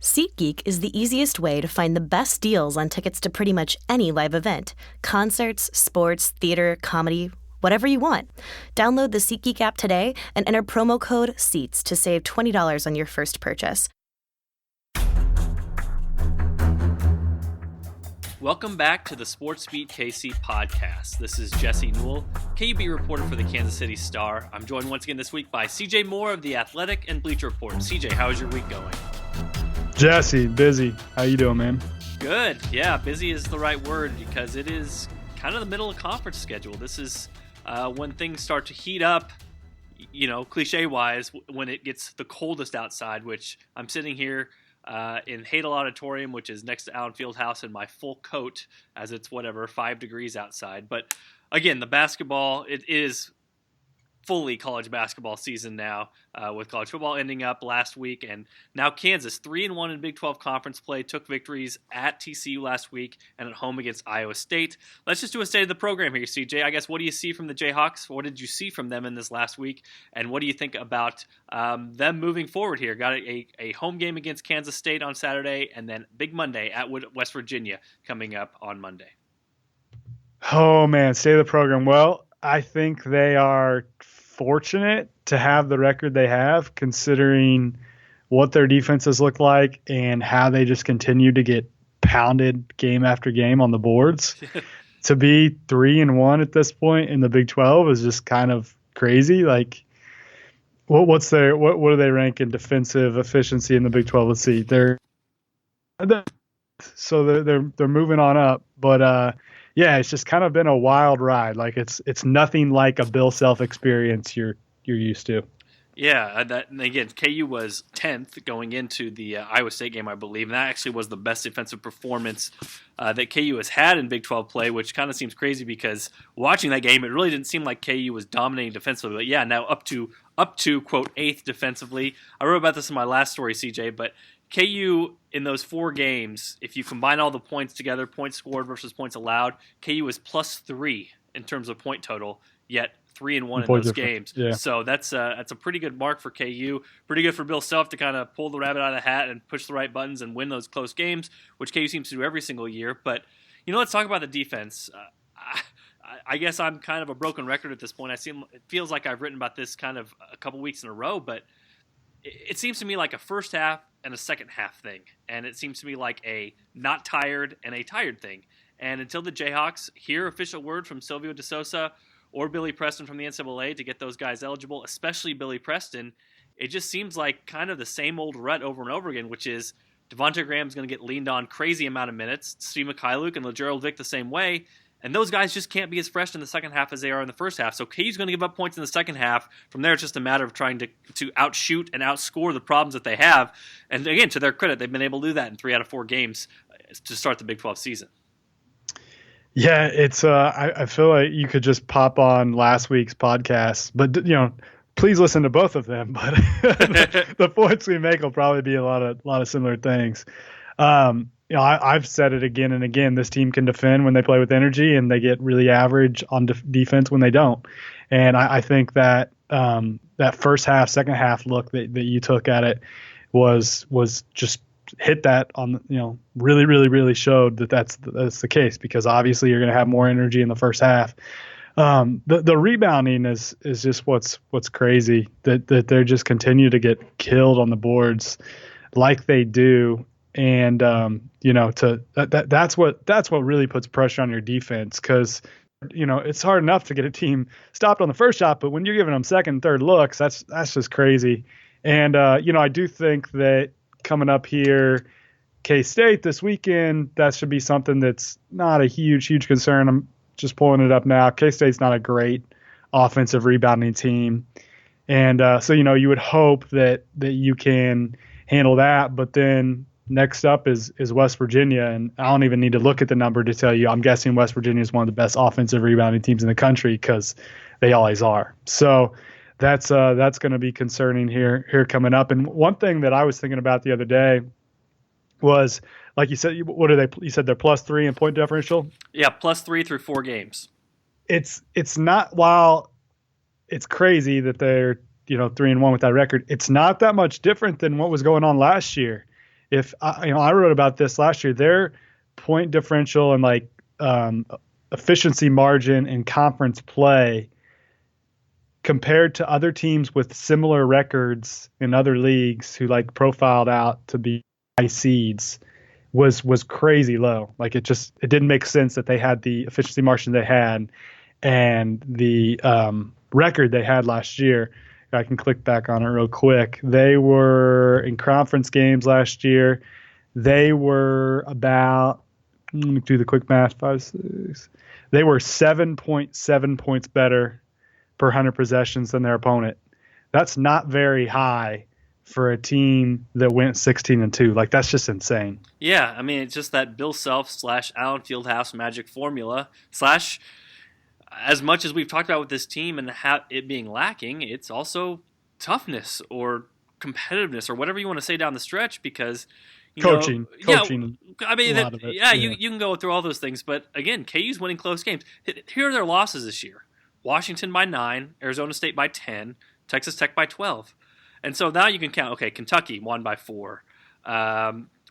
SeatGeek is the easiest way to find the best deals on tickets to pretty much any live event. Concerts, sports, theater, comedy, whatever you want. Download the SeatGeek app today and enter promo code SEATS to save $20 on your first purchase. Welcome back to the Sports Beat KC podcast. This is Jesse Newell, KU reporter for the Kansas City Star. I'm joined once again this week by CJ Moore of the Athletic and Bleacher Report. CJ, how's your week going? Jesse, busy. How you doing, man? Good. Yeah, busy is the right word because it is kind of the middle of conference schedule. This is when things start to heat up, you know, cliche-wise, when it gets the coldest outside, which I'm sitting here in Hadel Auditorium, which is next to Allen Fieldhouse, in my full coat as it's 5 degrees outside. But again, the basketball, it is fully college basketball season now, with college football ending up last week, and now Kansas 3-1 in Big 12 conference play, took victories at TCU last week and at home against Iowa State. Let's just do a state of the program here, CJ. I guess, what do you see from the Jayhawks? What did you see from them in this last week, and what do you think about them moving forward here? Got a home game against Kansas State on Saturday, and then big Monday at West Virginia coming up on Monday. Oh, man, state of the program. Well, I think they are fortunate to have the record they have, considering what their defenses look like and how they just continue to get pounded game after game on the boards. To be 3-1 at this point in the Big 12 is just kind of crazy. Like, what do they rank in defensive efficiency in the Big 12? Let's see. They're moving on up, but yeah, it's just kind of been a wild ride. Like, it's nothing like a Bill Self experience you're used to. Yeah, and again, KU was 10th going into the Iowa State game, I believe, and that actually was the best defensive performance that KU has had in Big 12 play, which kind of seems crazy because watching that game, it really didn't seem like KU was dominating defensively. But yeah, now up to quote 8th defensively. I wrote about this in my last story, CJ, but KU in those 4 games, if you combine all the points together, points scored versus points allowed, KU is +3 in terms of point total, yet 3-1 in those games. Yeah. So that's a pretty good mark for KU. Pretty good for Bill Self to kind of pull the rabbit out of the hat and push the right buttons and win those close games, which KU seems to do every single year. But, you know, let's talk about the defense. I guess I'm kind of a broken record at this point. It feels like I've written about this kind of a couple weeks in a row, but it seems to me like a first half and a second half thing. And it seems to me like a not tired and a tired thing. And until the Jayhawks hear official word from Silvio de Sousa or Billy Preston from the NCAA to get those guys eligible, especially Billy Preston, it just seems like kind of the same old rut over and over again, which is Devontae Graham's going to get leaned on crazy amount of minutes, Steve Mikhailuk and LaGerald Vick the same way, and those guys just can't be as fresh in the second half as they are in the first half. So KU's going to give up points in the second half. From there, it's just a matter of trying to outshoot and outscore the problems that they have. And again, to their credit, they've been able to do that in 3 out of 4 games to start the Big 12 season. Yeah, it's I feel like you could just pop on last week's podcast, but you know, please listen to both of them. But the points we make will probably be a lot of similar things. You know, I've said it again and again. This team can defend when they play with energy, and they get really average on defense when they don't. And I think that that first half, second half look that you took at it was just hit that on, you know, really showed that's the case, because obviously you're going to have more energy in the first half. The rebounding is just what's crazy, that they just continue to get killed on the boards like they do. And you know, that's what really puts pressure on your defense, because you know, it's hard enough to get a team stopped on the first shot, but when you're giving them second and third looks, that's just crazy. And you know, I do think that coming up here, K-State this weekend, that should be something that's not a huge concern. I'm just pulling it up now. K-State's not a great offensive rebounding team. And so, you know, you would hope that you can handle that. But then next up is West Virginia. And I don't even need to look at the number to tell you, I'm guessing West Virginia is one of the best offensive rebounding teams in the country, because they always are. So that's going to be concerning here coming up. And one thing that I was thinking about the other day was, like you said, what are they? You said they're +3 in point differential. Yeah, +3 through 4 games. It's not, while it's crazy that they're, you know, 3-1 with that record, it's not that much different than what was going on last year. if I wrote about this last year, their point differential and like efficiency margin in conference play compared to other teams with similar records in other leagues who like profiled out to be high seeds was crazy low. Like it didn't make sense that they had the efficiency margin they had and the record they had last year. I can click back on it real quick. They were in conference games last year. They were about, let me do the quick math, 5, 6. They were 7.7 points better per 100 possessions than their opponent. That's not very high for a team that went 16-2. Like, that's just insane. Yeah, I mean, it's just that Bill Self / Allen Fieldhouse magic formula / as much as we've talked about with this team and it being lacking, it's also toughness or competitiveness or whatever you want to say down the stretch because coaching. Yeah, I mean, you can go through all those things, but again, KU's winning close games. Here are their losses this year: Washington by 9, Arizona State by 10, Texas Tech by 12. And so now you can count, okay, Kentucky won by 4.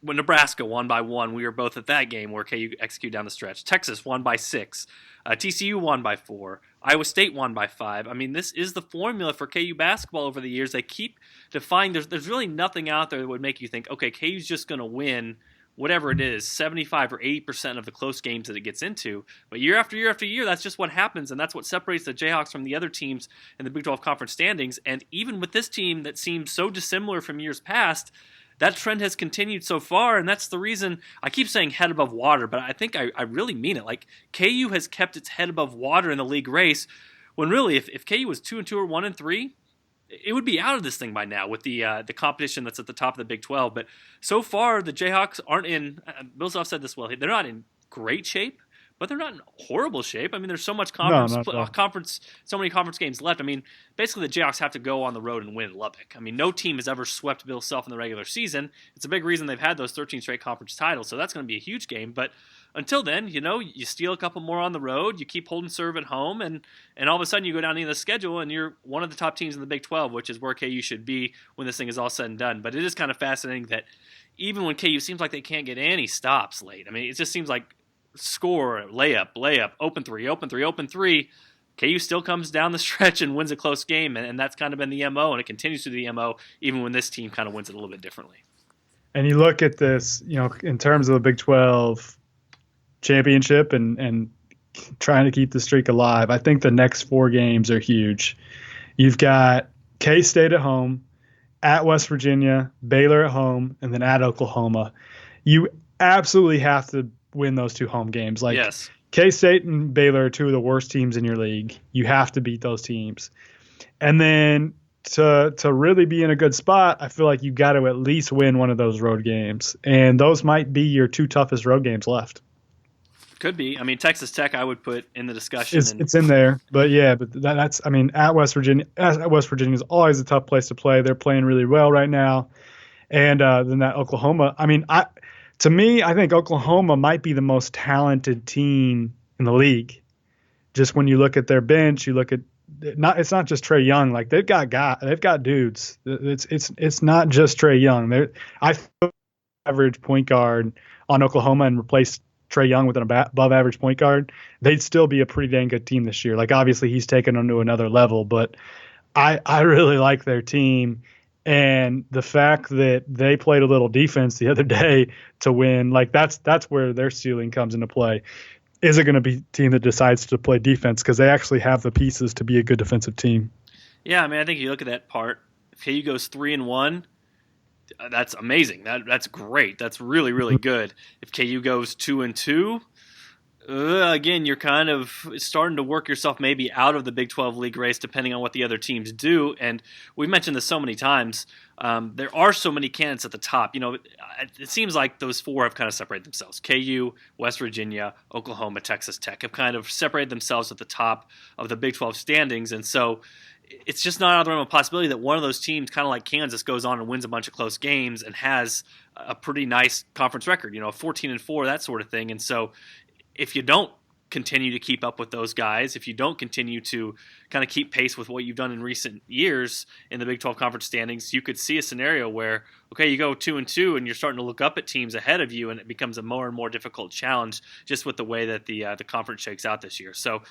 When Nebraska won by 1, we were both at that game where KU executed down the stretch. Texas won by 6. TCU won by 4. Iowa State won by 5. I mean, this is the formula for KU basketball over the years. They keep defying. There's really nothing out there that would make you think, okay, KU's just going to win whatever it is, 75 or 80% of the close games that it gets into. But year after year after year, that's just what happens, and that's what separates the Jayhawks from the other teams in the Big 12 Conference standings. And even with this team that seems so dissimilar from years past, that trend has continued so far, and that's the reason I keep saying head above water, but I think I really mean it. Like, KU has kept its head above water in the league race, when really, if KU was 2-2 or 1-3, it would be out of this thing by now with the competition that's at the top of the Big 12. But so far, the Jayhawks aren't in, Bill Self said this well, they're not in great shape, but they're not in horrible shape. I mean, there's so much so many conference games left. I mean, basically the Jayhawks have to go on the road and win in Lubbock. I mean, no team has ever swept Bill Self in the regular season. It's a big reason they've had those 13 straight conference titles, so that's going to be a huge game. But until then, you steal a couple more on the road, you keep holding serve at home, and all of a sudden you go down into the schedule and you're one of the top teams in the Big 12, which is where KU should be when this thing is all said and done. But it is kind of fascinating that even when KU seems like they can't get any stops late, I mean, it just seems like score, layup, open three, KU still comes down the stretch and wins a close game, and that's kind of been the MO, and it continues to be the MO even when this team kind of wins it a little bit differently. And you look at this, in terms of the Big 12 championship and trying to keep the streak alive, I think the next 4 games are huge. You've got K-State at home, at West Virginia, Baylor at home, and then at Oklahoma. You absolutely have to win those 2 home games. Like, yes. K-State and Baylor are 2 of the worst teams in your league. You have to beat those teams. And then to really be in a good spot, I feel like you got to at least win one of those road games. And those might be your 2 toughest road games left. Could be. I mean, Texas Tech I would put in the discussion. It's in there. But yeah, that's I mean, at West Virginia is always a tough place to play. They're playing really well right now. And then that Oklahoma, I mean, to me, I think Oklahoma might be the most talented team in the league. Just when you look at their bench, you look at it's not just Trae Young. Like, they've got dudes. It's not just Trae Young. I put average point guard on Oklahoma and replace Trae Young with an above average point guard, they'd still be a pretty dang good team this year. Like, obviously he's taken them to another level, but I really like their team. And the fact that they played a little defense the other day to win, like, that's where their ceiling comes into play. Is it going to be a team that decides to play defense? Because they actually have the pieces to be a good defensive team. Yeah, I mean, I think you look at that part. If KU goes 3-1, that's amazing. That's great. That's really, really good. If KU goes 2-2, again, you're kind of starting to work yourself maybe out of the Big 12 league race, depending on what the other teams do. And we mentioned this so many times. There are so many candidates at the top. It seems like those 4 have kind of separated themselves. KU, West Virginia, Oklahoma, Texas Tech have kind of separated themselves at the top of the Big 12 standings. And so it's just not out of the realm of possibility that one of those teams, kind of like Kansas, goes on and wins a bunch of close games and has a pretty nice conference record, 14-4, that sort of thing. And so if you don't continue to keep up with those guys, if you don't continue to kind of keep pace with what you've done in recent years in the Big 12 conference standings, you could see a scenario where, okay, you go 2-2 and you're starting to look up at teams ahead of you, and it becomes a more and more difficult challenge just with the way that the conference shakes out this year. So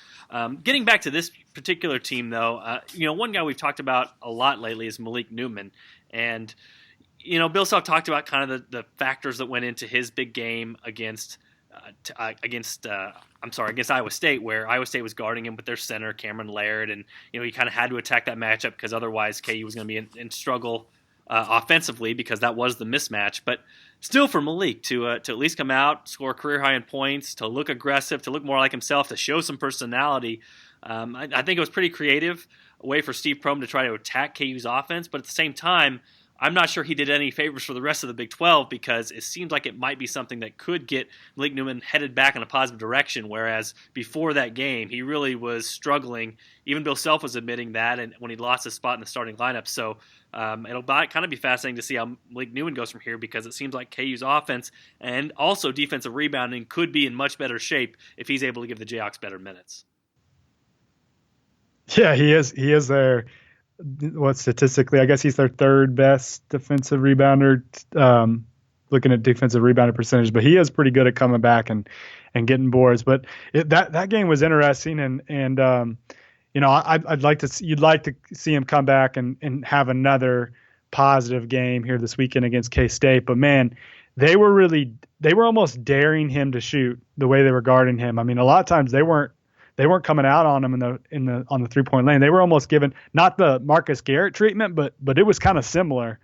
getting back to this particular team, though, one guy we've talked about a lot lately is Malik Newman. And, Bill Self talked about kind of the factors that went into his big game against Iowa State, where Iowa State was guarding him with their center, Cameron Laird, and he kind of had to attack that matchup because otherwise KU was going to be in struggle offensively because that was the mismatch. But still, for Malik to at least come out, score a career high in points, to look aggressive, to look more like himself, to show some personality, I think it was pretty creative, a way for Steve Prohm to try to attack KU's offense. But at the same time, I'm not sure he did any favors for the rest of the Big 12 because it seems like it might be something that could get Malik Newman headed back in a positive direction, whereas before that game, he really was struggling. Even Bill Self was admitting that, and when he lost his spot in the starting lineup. So it'll kind of be fascinating to see how Malik Newman goes from here because it seems like KU's offense and also defensive rebounding could be in much better shape if he's able to give the Jayhawks better minutes. Yeah, he is. He is there. Statistically, I guess he's their third best defensive rebounder, looking at defensive rebounder percentage, but he is pretty good at coming back and getting boards. But that game was interesting, and I'd like to you'd like to see him come back and have another positive game here this weekend against K-State. But man, they were almost daring him to shoot the way they were guarding him. I mean, a lot of times they weren't coming out on him on the 3-point lane. They were almost given not the Marcus Garrett treatment, but it was kind of similar.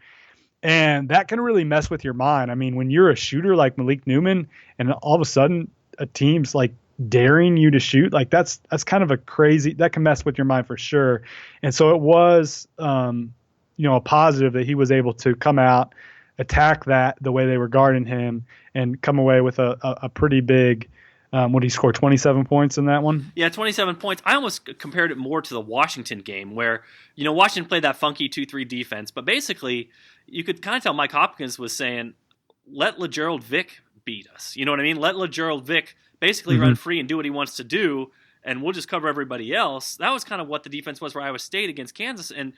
And that can really mess with your mind. I mean, when you're a shooter like Malik Newman and all of a sudden a team's like daring you to shoot, like that's kind of that can mess with your mind for sure. And so it was, a positive that he was able to come out, attack that the way they were guarding him, and come away with a pretty big. What did he score? 27 points in that one? Yeah, 27 points. I almost compared it more to the Washington game where, Washington played that funky 2-3 defense. But basically, you could kind of tell Mike Hopkins was saying, let LaGerald Vick beat us. You know what I mean? Let LaGerald Vick basically run free and do what he wants to do, and we'll just cover everybody else. That was kind of what the defense was for Iowa State against Kansas. And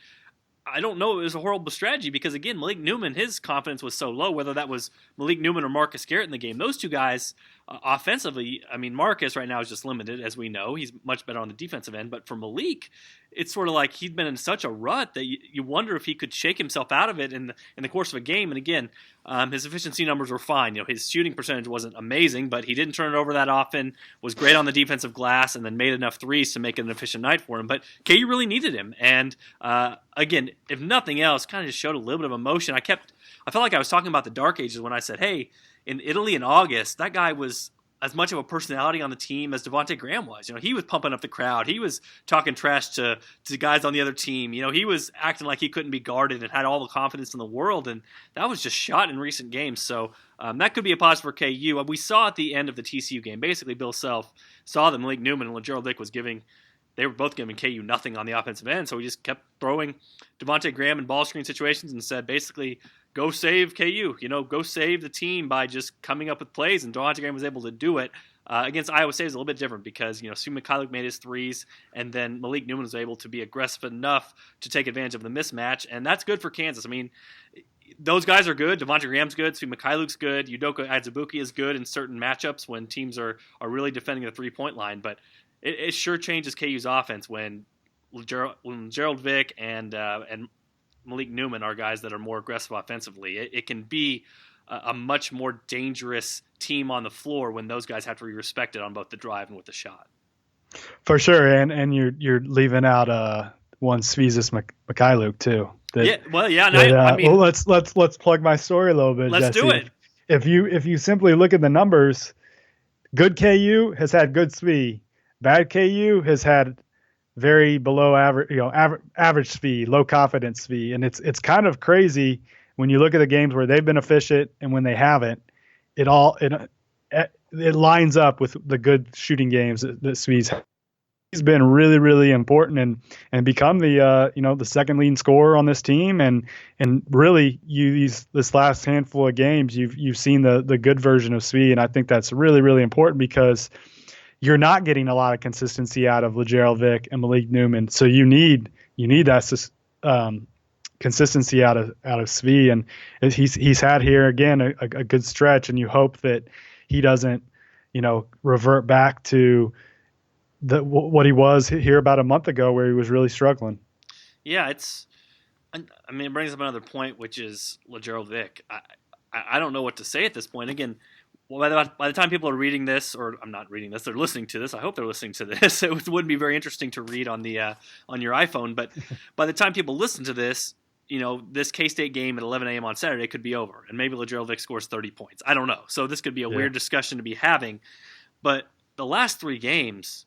I don't know, it was a horrible strategy because, again, Malik Newman, his confidence was so low, whether that was Malik Newman or Marcus Garrett in the game. Those two guys, offensively, I mean, Marcus right now is just limited, as we know. He's much better on the defensive end. But for Malik, it's sort of like he'd been in such a rut that you wonder if he could shake himself out of it in the course of a game. And, again, his efficiency numbers were fine. His shooting percentage wasn't amazing, but he didn't turn it over that often, was great on the defensive glass, and then made enough threes to make it an efficient night for him. But KU really needed him. And, again, if nothing else, kind of just showed a little bit of emotion. I felt like I was talking about the dark ages when I said, hey, in Italy in August, that guy was as much of a personality on the team as Devontae Graham was. He was pumping up the crowd. He was talking trash to guys on the other team. He was acting like he couldn't be guarded and had all the confidence in the world, and that was just shot in recent games. So that could be a positive for KU. We saw at the end of the TCU game, basically Bill Self saw that Malik Newman and LaGerald Vick they were both giving KU nothing on the offensive end, so he just kept throwing Devontae Graham in ball screen situations and said, basically, go save KU. Go save the team by just coming up with plays, and Devontae Graham was able to do it. Against Iowa State is a little bit different because, Sue Mikhailuk made his threes, and then Malik Newman was able to be aggressive enough to take advantage of the mismatch, and that's good for Kansas. I mean, those guys are good. Devontae Graham's good. Sue Mikhailuk's good. Udoka Azubuike is good in certain matchups when teams are really defending the three-point line, but it sure changes KU's offense when Gerald Vick and Malik Newman are guys that are more aggressive offensively. It can be a much more dangerous team on the floor when those guys have to be respected on both the drive and with the shot. For sure, and you're leaving out one Svisis Mikhailuk too. Well, let's plug my story a little bit. Let's Jesse. do it. If you simply look at the numbers, good KU has had good Svi. Bad KU has had very below average, average Svi, low confidence Svi, and it's kind of crazy when you look at the games where they've been efficient and when they haven't. It lines up with the good shooting games that Svi's. He's been really, really important and become the second leading scorer on this team, and really this last handful of games you've seen the good version of Svi, and I think that's really, really important because you're not getting a lot of consistency out of LaGerald Vick and Malik Newman. So you need that consistency out of Svi, and he's had here again a good stretch, and you hope that he doesn't revert back to what he was here about a month ago, where he was really struggling. Yeah, it brings up another point, which is LaGerald Vick. I don't know what to say at this point. Again, by the time people are reading this, or I'm not reading this, they're listening to this. I hope they're listening to this. It wouldn't be very interesting to read on the on your iPhone, but by the time people listen to this, this K-State game at 11 a.m. on Saturday could be over, and maybe LaGerald Vick scores 30 points. I don't know. So this could be a weird discussion to be having. But the last 3 games,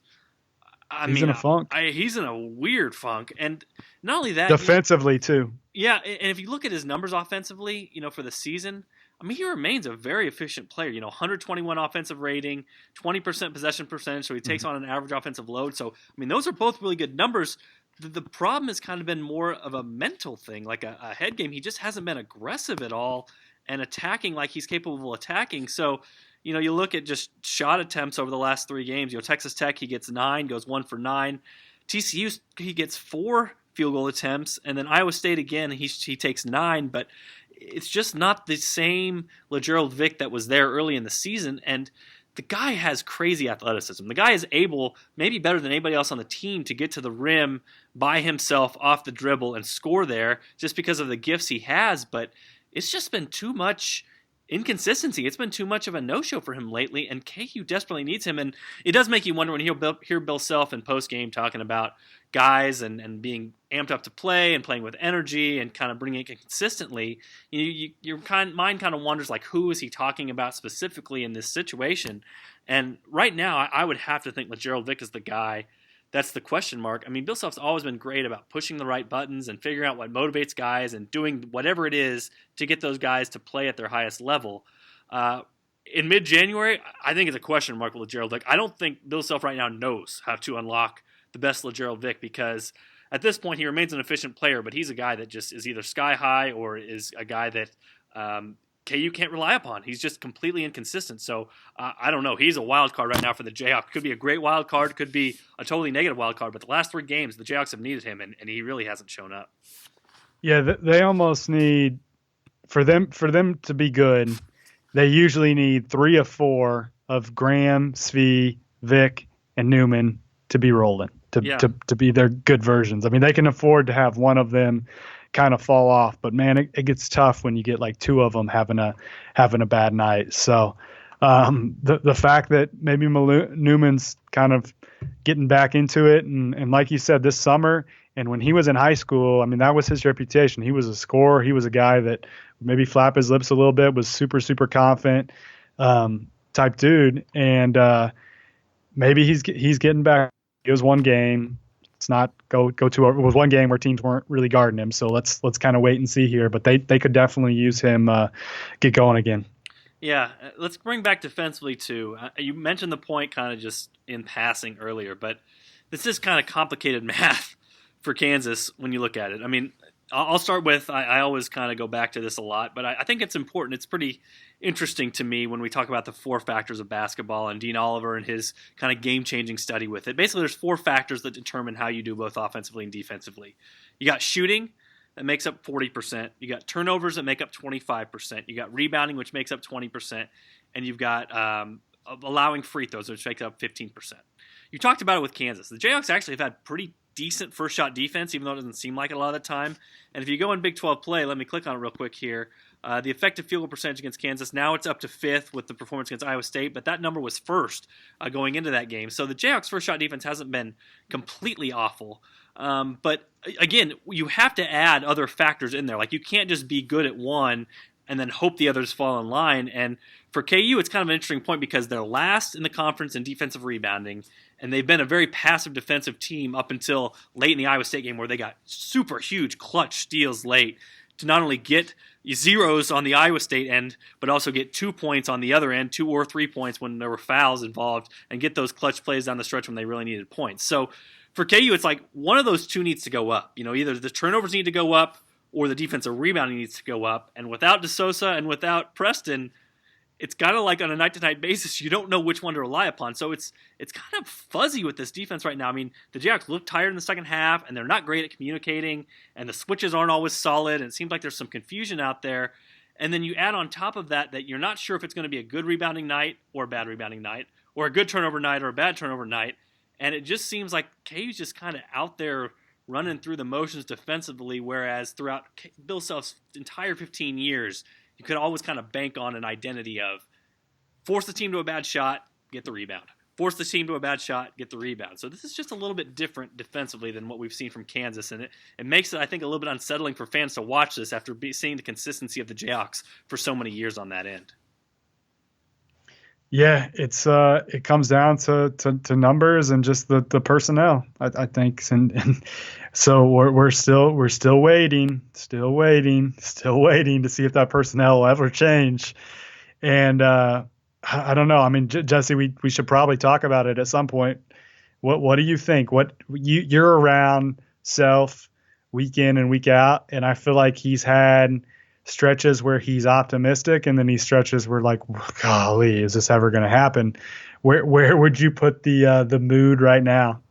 he's in a funk. He's in a weird funk. And not only that, defensively too. Yeah, and if you look at his numbers offensively, for the season, he remains a very efficient player. 121 offensive rating, 20% possession percentage, so he takes on an average offensive load. So, those are both really good numbers. The problem has kind of been more of a mental thing, like a head game. He just hasn't been aggressive at all and attacking like he's capable of attacking. So, you look at just shot attempts over the last 3 games. Texas Tech, he gets 9, goes 1 for 9. TCU, he gets 4 field goal attempts, and then Iowa State again, he takes 9, but it's just not the same LaGerald Vick that was there early in the season. And the guy has crazy athleticism. The guy is able, maybe better than anybody else on the team, to get to the rim by himself off the dribble and score there just because of the gifts he has. But it's just been too much inconsistency. It's been too much of a no-show for him lately, and KU desperately needs him. And it does make you wonder when you hear Bill Self in post-game talking about guys and being amped up to play and playing with energy and kind of bringing it consistently. Your mind kind of wonders, like, who is he talking about specifically in this situation? And right now, I would have to think LaGerald Vick is the guy. That's the question mark. Bill Self's always been great about pushing the right buttons and figuring out what motivates guys and doing whatever it is to get those guys to play at their highest level. In mid-January, I think it's a question mark with LaGerald Vick. I don't think Bill Self right now knows how to unlock the best LaGerald Vick, because at this point he remains an efficient player, but he's a guy that just is either sky high or is a guy that KU can't rely upon. He's just completely inconsistent. So I don't know. He's a wild card right now for the Jayhawks. Could be a great wild card, could be a totally negative wild card, but the last 3 games the Jayhawks have needed him, and he really hasn't shown up. Yeah, they almost need, for them to be good, they usually need 3 of 4 of Graham, Svi, Vick, and Newman to be rolling, to be their good versions. They can afford to have one of them kind of fall off, but man, it gets tough when you get like 2 of them having a bad night. So the fact that maybe Newman's kind of getting back into it, and like you said, this summer and when he was in high school, that was his reputation. He was a scorer. He was a guy that maybe flap his lips a little bit, was super, super confident type dude, and maybe he's getting back. It was one game. It's not it was one game where teams weren't really guarding him. So let's kind of wait and see here. But they could definitely use him get going again. Yeah, let's bring back defensively too. You mentioned the point kind of just in passing earlier, but this is kind of complicated math for Kansas when you look at it. I'll start with, I always kind of go back to this a lot, but I think it's important. It's pretty interesting to me when we talk about the 4 factors of basketball and Dean Oliver and his kind of game-changing study with it. Basically, there's 4 factors that determine how you do both offensively and defensively. You got shooting, that makes up 40%. You got turnovers that make up 25%. You got rebounding, which makes up 20%. And you've got allowing free throws, which makes up 15%. You talked about it with Kansas. The Jayhawks actually have had pretty decent first shot defense, even though it doesn't seem like it a lot of the time. And if you go in Big 12 play, let me click on it real quick here. The effective field goal percentage against Kansas, now it's up to 5th with the performance against Iowa State, but that number was 1st going into that game. So the Jayhawks first shot defense hasn't been completely awful. But again, you have to add other factors in there. Like, you can't just be good at one and then hope the others fall in line. And for KU, it's kind of an interesting point because they're last in the conference in defensive rebounding, and they've been a very passive defensive team up until late in the Iowa State game, where they got super huge clutch steals late to not only get zeros on the Iowa State end, but also get 2 points on the other end, 2 or 3 points when there were fouls involved, and get those clutch plays down the stretch when they really needed points. So for KU, it's like one of those 2 needs to go up. Either the turnovers need to go up or the defensive rebounding needs to go up. And without Sousa and without Preston, it's kind of like on a night-to-night basis, you don't know which one to rely upon. So it's kind of fuzzy with this defense right now. I mean, the Jayhawks look tired in the second half, and they're not great at communicating, and the switches aren't always solid, and it seems like there's some confusion out there. And then you add on top of that you're not sure if it's going to be a good rebounding night or a bad rebounding night, or a good turnover night or a bad turnover night. And it just seems like KU's just kind of out there running through the motions defensively, whereas throughout Bill Self's entire 15 years, you could always kind of bank on an identity of force the team to a bad shot, get the rebound. Force the team to a bad shot, get the rebound. So this is just a little bit different defensively than what we've seen from Kansas, and it makes it, I think, a little bit unsettling for fans to watch this after seeing the consistency of the Jayhawks for so many years on that end. Yeah, it comes down to numbers and just the personnel, I think, and so we're still waiting to see if that personnel will ever change, and I don't know. I mean, Jesse, we should probably talk about it at some point. What do you think? You're around Self week in and week out, and I feel like he's had stretches where he's optimistic, and then he stretches where like, golly, is this ever going to happen? Where would you put the mood right now?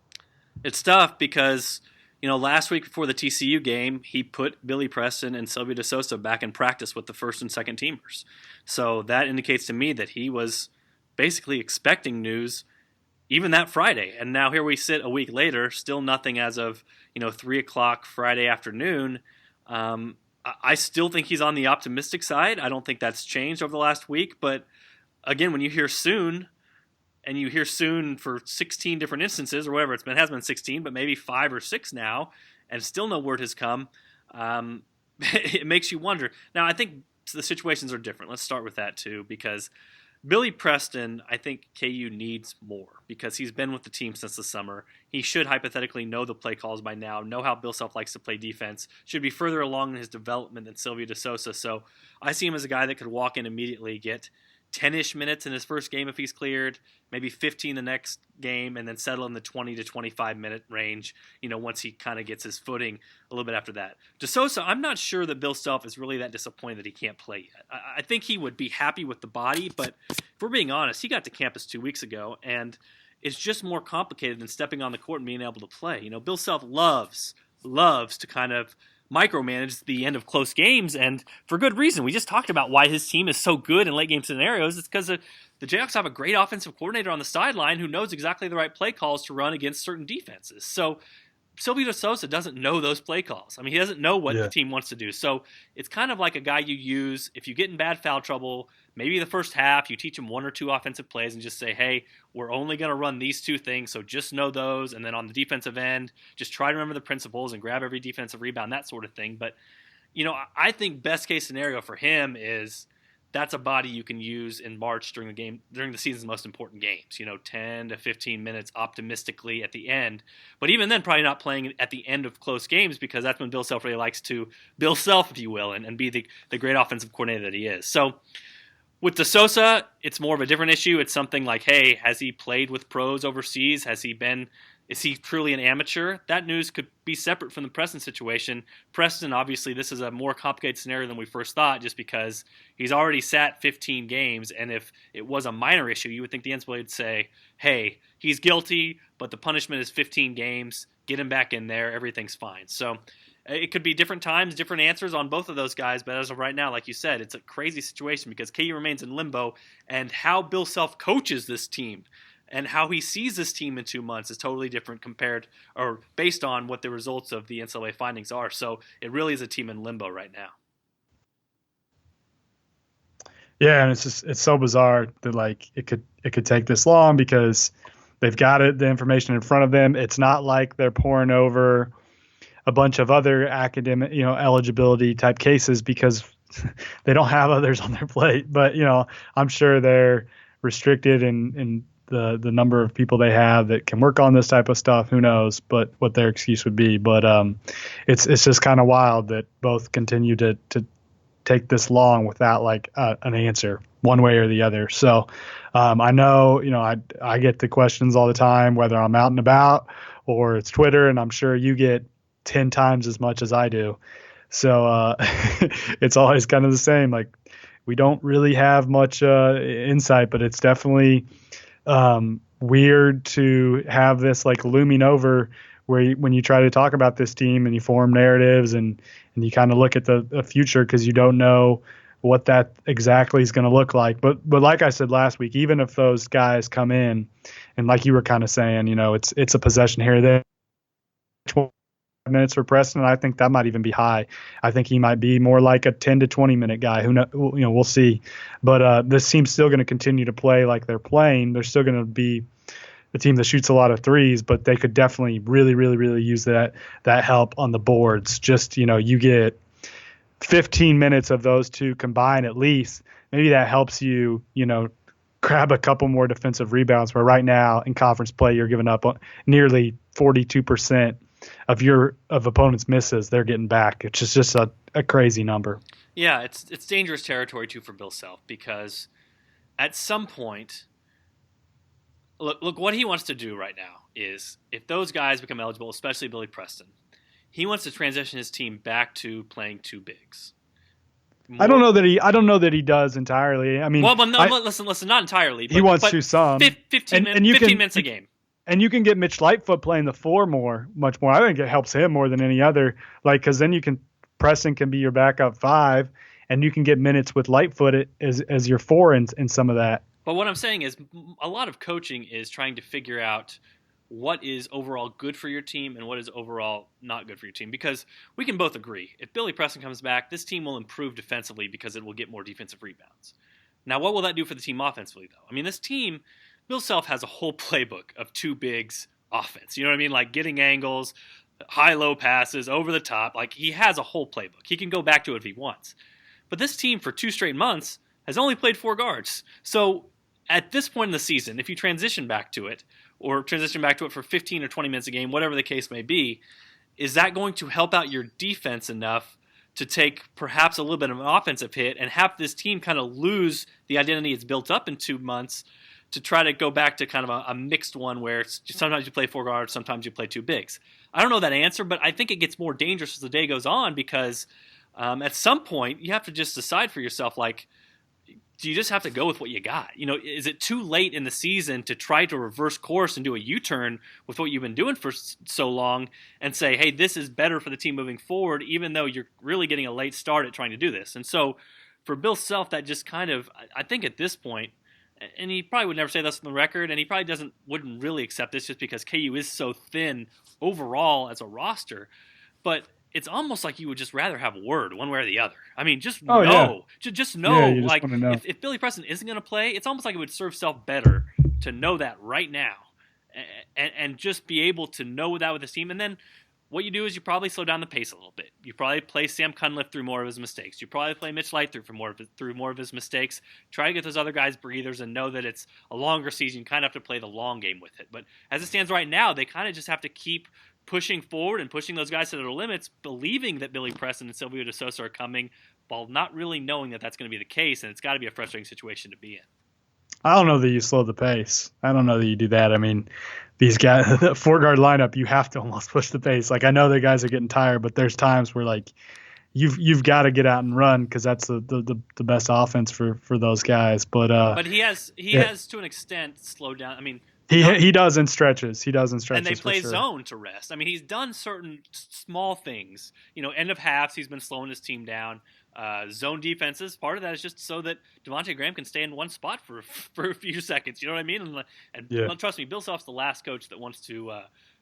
It's tough because, last week before the TCU game, he put Billy Preston and Silvio de Sousa back in practice with the first and second teamers. So that indicates to me that he was basically expecting news even that Friday. And now here we sit a week later, still nothing as of 3 o'clock Friday afternoon. I still think he's on the optimistic side. I don't think that's changed over the last week. But again, when you hear soon, and you hear soon for 16 different instances or whatever it has been 16, but maybe 5 or 6 now, and still no word has come, it makes you wonder. Now, I think the situations are different. Let's start with that too, because Billy Preston, I think KU needs more because he's been with the team since the summer. He should hypothetically know the play calls by now, know how Bill Self likes to play defense, should be further along in his development than Silvio de Sousa. So I see him as a guy that could walk in immediately, get 10-ish minutes in his first game if he's cleared, maybe 15 the next game, and then settle in the 20 to 25-minute range, once he kind of gets his footing a little bit after that. De Sousa, I'm not sure that Bill Self is really that disappointed that he can't play yet. I think he would be happy with the body, but if we're being honest, he got to campus 2 weeks ago, and it's just more complicated than stepping on the court and being able to play. Bill Self loves to kind of micromanage the end of close games, and for good reason. We just talked about why his team is so good in late game scenarios. It's because the Jayhawks have a great offensive coordinator on the sideline who knows exactly the right play calls to run against certain defenses. So Silvio de Sousa doesn't know those play calls. I mean, he doesn't know what the team wants to do. So it's kind of like a guy you use if you get in bad foul trouble. Maybe the first half you teach him 1 or 2 offensive plays and just say, hey, we're only going to run these 2 things, so just know those. And then on the defensive end, just try to remember the principles and grab every defensive rebound, that sort of thing. But, I think best case scenario for him is that's a body you can use in March during the season's most important games, 10 to 15 minutes optimistically at the end. But even then, probably not playing at the end of close games because that's when Bill Self really likes to Bill Self, if you will, and be the great offensive coordinator that he is. So with De Sousa, it's more of a different issue. It's something like, hey, has he played with pros overseas? Is he truly an amateur? That news could be separate from the Preston situation. Preston, obviously, this is a more complicated scenario than we first thought just because he's already sat 15 games, and if it was a minor issue, you would think the NCAA would say, hey, he's guilty, but the punishment is 15 games. Get him back in there. Everything's fine. So it could be different times, different answers on both of those guys, but as of right now, like you said, it's a crazy situation because KU remains in limbo, and how Bill Self coaches this team and how he sees this team in 2 months is totally different compared or based on what the results of the NCAA findings are. So it really is a team in limbo right now. Yeah, and it's so bizarre that like it could take this long because they've got the information in front of them. It's not like they're pouring over a bunch of other academic, eligibility type cases because they don't have others on their plate. But I'm sure they're restricted in the number of people they have that can work on this type of stuff. Who knows? But what their excuse would be. But it's just kind of wild that both continue to take this long without like an answer one way or the other. So I know I get the questions all the time whether I'm out and about or it's Twitter, and I'm sure you get 10 times as much as I do. So it's always kind of the same. Like, we don't really have much insight, but it's definitely weird to have this like looming over where when you try to talk about this team and you form narratives and you kind of look at the future because you don't know what that exactly is going to look like. But like I said last week, even if those guys come in and like you were kind of saying, it's a possession here, there, 12 minutes for Preston, I think that might even be high. I think he might be more like a 10 to 20 minute guy. Who know, we'll see. But this team's still going to continue to play like they're playing. They're still going to be a team that shoots a lot of threes, but they could definitely really, really, really use that help on the boards. Just, you get 15 minutes of those two combined at least. Maybe that helps you, grab a couple more defensive rebounds, where right now in conference play you're giving up nearly 42% of opponents' misses they're getting back. It's just a crazy number. Yeah, it's dangerous territory too for Bill Self, because at some point, look what he wants to do right now is, if those guys become eligible, especially Billy Preston, he wants to transition his team back to playing two bigs. I don't know that he does entirely. I mean, listen, not entirely. He wants to some 15 minutes a game. And you can get Mitch Lightfoot playing the four much more. I think it helps him more than any other. Because then Preston can be your backup five, and you can get minutes with Lightfoot as your four in some of that. But what I'm saying is, a lot of coaching is trying to figure out what is overall good for your team and what is overall not good for your team. Because we can both agree, if Billy Preston comes back, this team will improve defensively because it will get more defensive rebounds. Now, what will that do for the team offensively, though? I mean, this team, Bill Self has a whole playbook of two bigs offense. You know what I mean? Like getting angles, high-low passes, over the top. Like, he has a whole playbook. He can go back to it if he wants. But this team, for 2 straight months, has only played 4 guards. So at this point in the season, if you transition back to it, or transition back to it for 15 or 20 minutes a game, whatever the case may be, is that going to help out your defense enough to take perhaps a little bit of an offensive hit and have this team kind of lose the identity it's built up in 2 months to try to go back to kind of a mixed one where sometimes you play 4 guards, sometimes you play 2 bigs? I don't know that answer, but I think it gets more dangerous as the day goes on, because at some point you have to just decide for yourself, like, do you just have to go with what you got? Is it too late in the season to try to reverse course and do a U-turn with what you've been doing for so long and say, hey, this is better for the team moving forward, even though you're really getting a late start at trying to do this? And so for Bill Self, that just kind of, I think at this point, and he probably would never say this on the record, and he probably wouldn't really accept this just because KU is so thin overall as a roster, but it's almost like you would just rather have word one way or the other. I mean, just know. Yeah. Just know. Yeah, like, know. If Billy Preston isn't going to play, it's almost like it would serve Self better to know that right now and just be able to know that with his team. And then what you do is you probably slow down the pace a little bit. You probably play Sam Cunliffe through more of his mistakes. You probably play Mitch Light through more of his mistakes. Try to get those other guys breathers and know that it's a longer season. You kind of have to play the long game with it. But as it stands right now, they kind of just have to keep pushing forward and pushing those guys to their limits, believing that Billy Preston and Silvio Sousa are coming, while not really knowing that that's going to be the case, and it's got to be a frustrating situation to be in. I don't know that you slow the pace. I don't know that you do that. I mean, these guys, the 4-guard lineup, you have to almost push the pace. Like, I know the guys are getting tired, but there's times where, like, you've got to get out and run, because that's the best offense for those guys. But he has to an extent slowed down. I mean, He does in stretches. And they play for sure. zone to rest. I mean, he's done certain small things. End of halves, he's been slowing his team down. Zone defenses, part of that is just so that Devontae Graham can stay in one spot for a few seconds. You know what I mean? And trust me, Bill Self's the last coach that wants to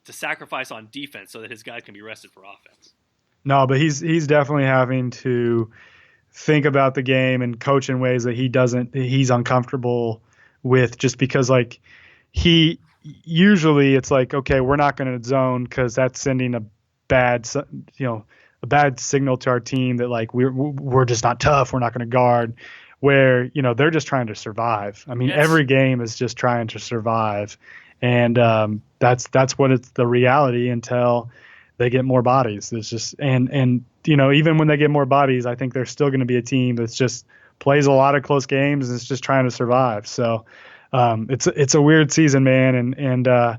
sacrifice on defense so that his guys can be rested for offense. No, but he's definitely having to think about the game and coach in ways that he's uncomfortable with, just because, like, he usually it's like, okay, we're not going to zone because that's sending a bad signal to our team that, like, we're just not tough. We're not going to guard, where, they're just trying to survive. I mean, Every game is just trying to survive. And that's what it's the reality until they get more bodies. It's just, and even when they get more bodies, I think they're still going to be a team that's just plays a lot of close games and it's just trying to survive. So, it's a weird season, man, and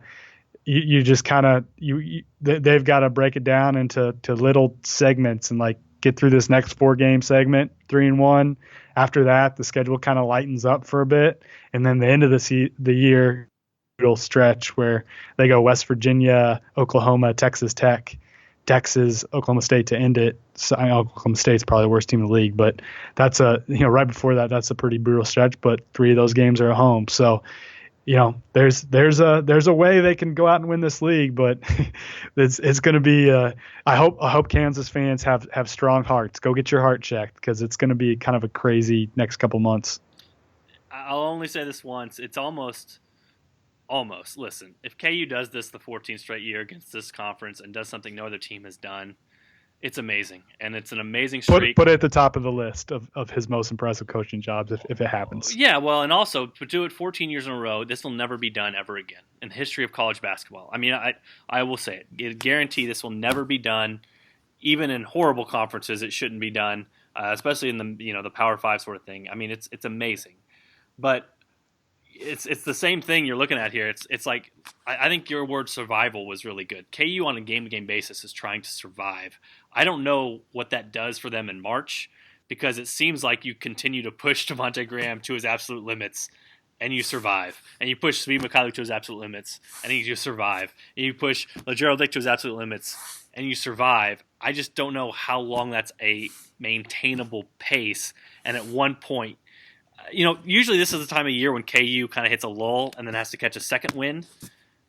you just kind of they've got to break it down into little segments and, like, get through this next 4-game segment 3-1, after that, the schedule kind of lightens up for a bit, and then the end of the year, it'll stretch where they go West Virginia, Oklahoma, Texas Tech, Texas, Oklahoma State to end it. So, Oklahoma State's probably the worst team in the league, but that's right before that, that's a pretty brutal stretch. But 3 of those games are at home, so there's a way they can go out and win this league, but it's going to be. I hope Kansas fans have strong hearts. Go get your heart checked, because it's going to be kind of a crazy next couple months. I'll only say this once. It's almost. Listen, if KU does this the 14th straight year against this conference and does something no other team has done, it's amazing. And it's an amazing streak. Put it at the top of the list of his most impressive coaching jobs if it happens. Yeah, well, and also to do it 14 years in a row, this will never be done ever again in the history of college basketball. I mean, I will say it. I guarantee this will never be done. Even in horrible conferences, it shouldn't be done, especially in the Power 5 sort of thing. I mean, it's amazing. But it's the same thing you're looking at here. It's like, I think your word survival was really good. KU on a game-to-game basis is trying to survive. I don't know what that does for them in March, because it seems like you continue to push Devontae Graham to his absolute limits, and you survive. And you push Svi Mikhailiuk to his absolute limits, and you survive. And you push LaGerald Dick to his absolute limits, and you survive. I just don't know how long that's a maintainable pace. And at one point, usually this is the time of year when KU kind of hits a lull and then has to catch a second wind.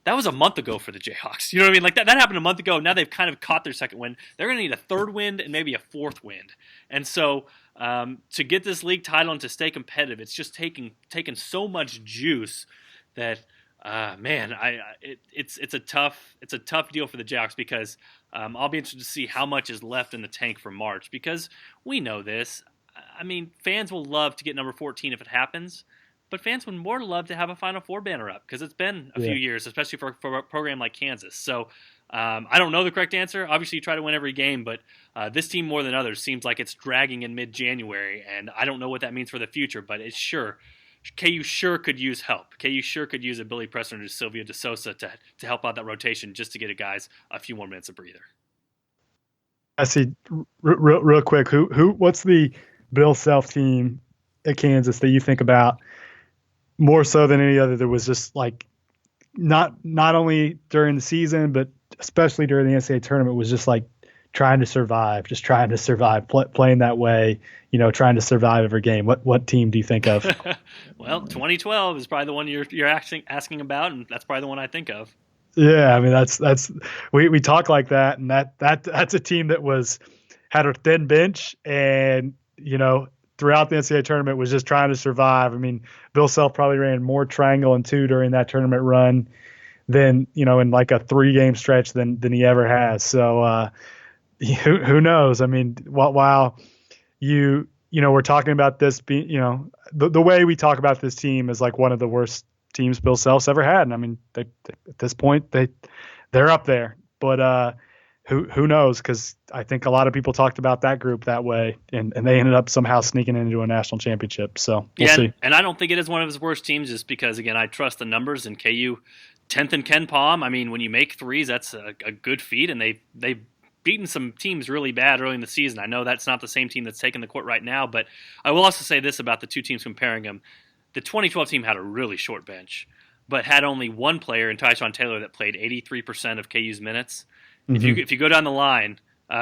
That was a month ago for the Jayhawks. You know what I mean? Like that happened a month ago. Now they've kind of caught their second wind. They're going to need a third wind and maybe a fourth wind. And so to get this league title and to stay competitive, it's just taking so much juice that it's a tough deal for the Jayhawks, because I'll be interested to see how much is left in the tank for March, because we know this. I mean, fans will love to get number 14 if it happens, but fans would more love to have a Final Four banner up, because it's been a few years, especially for a program like Kansas. So I don't know the correct answer. Obviously, you try to win every game, but this team more than others seems like it's dragging in mid-January, and I don't know what that means for the future, but KU sure could use help. KU sure could use a Billy Preston or Silvio de Sousa to help out that rotation, just to get guys a few more minutes of breather. I see. Real quick, what's the Bill Self team at Kansas that you think about more so than any other that was just like not only during the season, but especially during the NCAA tournament, was just like trying to survive, playing that way, trying to survive every game? What team do you think of? Well, 2012 is probably the one you're asking about, and that's probably the one I think of. Yeah, I mean that's we talk like that, and that's a team that had a thin bench, and throughout the NCAA tournament was just trying to survive. I mean, Bill Self probably ran more triangle and 2 during that tournament run than in like a 3-game stretch than he ever has. So who knows? I mean, while we're talking about this being, the way we talk about this team is like one of the worst teams Bill Self's ever had. And I mean, they at this point they're up there, but who knows? Because I think a lot of people talked about that group that way, and they ended up somehow sneaking into a national championship. So we'll see. And I don't think it is one of his worst teams, just because, again, I trust the numbers. And KU 10th in Ken Palm. I mean, when you make threes, that's a good feat, and they've beaten some teams really bad early in the season. I know that's not the same team that's taking the court right now, but I will also say this about the two teams comparing them. The 2012 team had a really short bench, but had only one player in Tyshawn Taylor that played 83% of KU's minutes. Mm-hmm. If you go down the line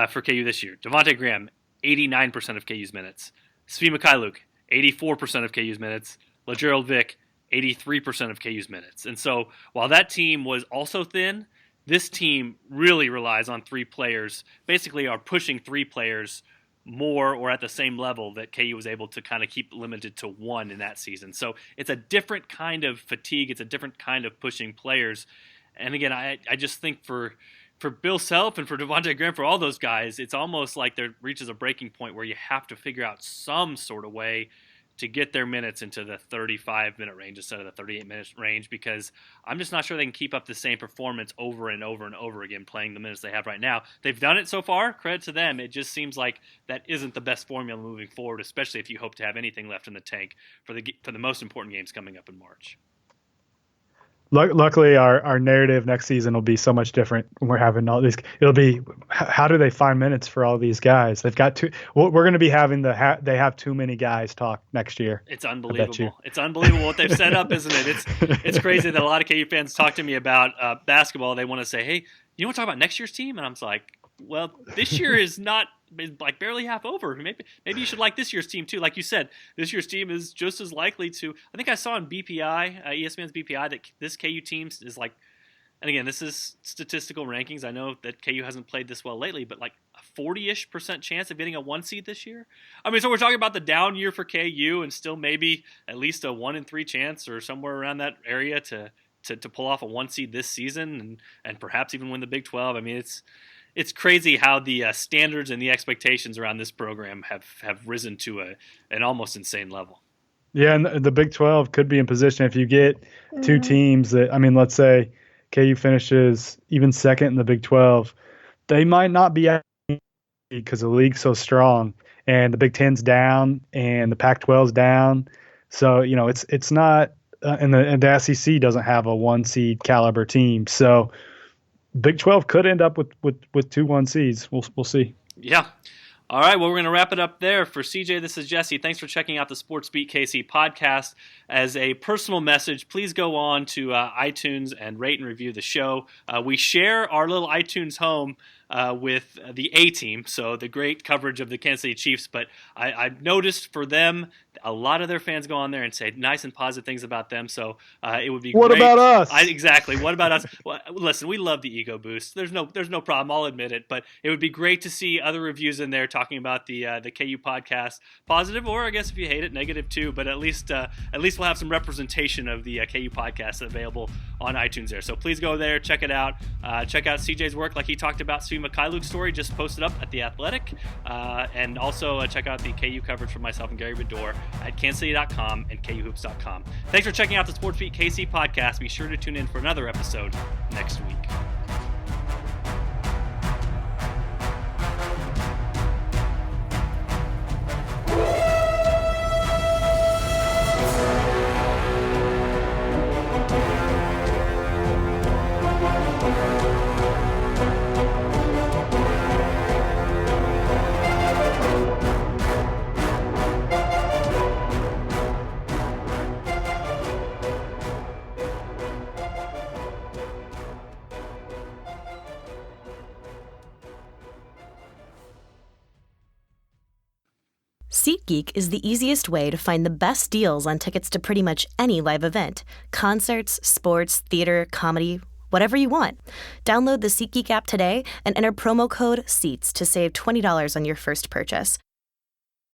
for KU this year, Devontae Graham, 89% of KU's minutes. Svi Mikhailiuk, 84% of KU's minutes. LaGerald Vick, 83% of KU's minutes. And so while that team was also thin, this team really relies on 3 players, basically are pushing 3 players more or at the same level that KU was able to kind of keep limited to 1 in that season. So it's a different kind of fatigue. It's a different kind of pushing players. And again, I just think for Bill Self and for Devontae Graham, for all those guys, it's almost like there reaches a breaking point where you have to figure out some sort of way to get their minutes into the 35-minute range instead of the 38-minute range, because I'm just not sure they can keep up the same performance over and over and over again playing the minutes they have right now. They've done it so far. Credit to them. It just seems like that isn't the best formula moving forward, especially if you hope to have anything left in the tank for the most important games coming up in March. Luckily, our narrative next season will be so much different when we're having all these. It'll be, how do they find minutes for all these guys? They've got too. We're going to be having they have too many guys talk next year. It's unbelievable. It's unbelievable what they've set up, isn't it? It's crazy that a lot of KU fans talk to me about basketball. They want to say, "Hey, you want to talk about next year's team?" And I'm like, "Well, this year is not." Like barely half over. Maybe you should like this year's team too. Like you said, this year's team is just as likely to. I think I saw on BPI, ESPN's BPI, that this KU team is like. And again, this is statistical rankings. I know that KU hasn't played this well lately, but like a 40-ish% chance of getting a 1 seed this year. I mean, so we're talking about the down year for KU, and still maybe at least a 1 in 3 chance or somewhere around that area to pull off a 1 seed this season, and perhaps even win the Big 12. I mean, it's crazy how the standards and the expectations around this program have risen to an almost insane level. Yeah, and the Big 12 could be in position if you get two teams that, I mean, let's say KU finishes even second in the Big 12. They might not be at because the league's so strong, and the Big 10's down and the Pac-12's down. So, it's not and the SEC doesn't have a 1 seed caliber team. So Big 12 could end up with 2 1 seeds. We'll see. Yeah. All right, well, we're going to wrap it up there. For CJ, this is Jesse. Thanks for checking out the Sports Beat KC podcast. As a personal message, please go on to iTunes and rate and review the show. We share our little iTunes home with the A-team, so the great coverage of the Kansas City Chiefs. But I've noticed for them, a lot of their fans go on there and say nice and positive things about them. So it would be What great. about us? Exactly. What about us? Well, listen, we love the ego boost. There's no problem. I'll admit it. But it would be great to see other reviews in there talking about the KU podcast, positive, or I guess if you hate it, negative too. But at least we'll have some representation of the KU podcast available on iTunes there. So please go there, check it out. Check out CJ's work, like he talked about. Svi Mikhailuk's story just posted up at the Athletic, and also check out the KU coverage from myself and Gary Bedore at kansascity.com and kuhoops.com. Thanks for checking out the Sports Beat KC podcast. Be sure to tune in for another episode next week. SeatGeek is the easiest way to find the best deals on tickets to pretty much any live event. Concerts, sports, theater, comedy, whatever you want. Download the SeatGeek app today and enter promo code SEATS to save $20 on your first purchase.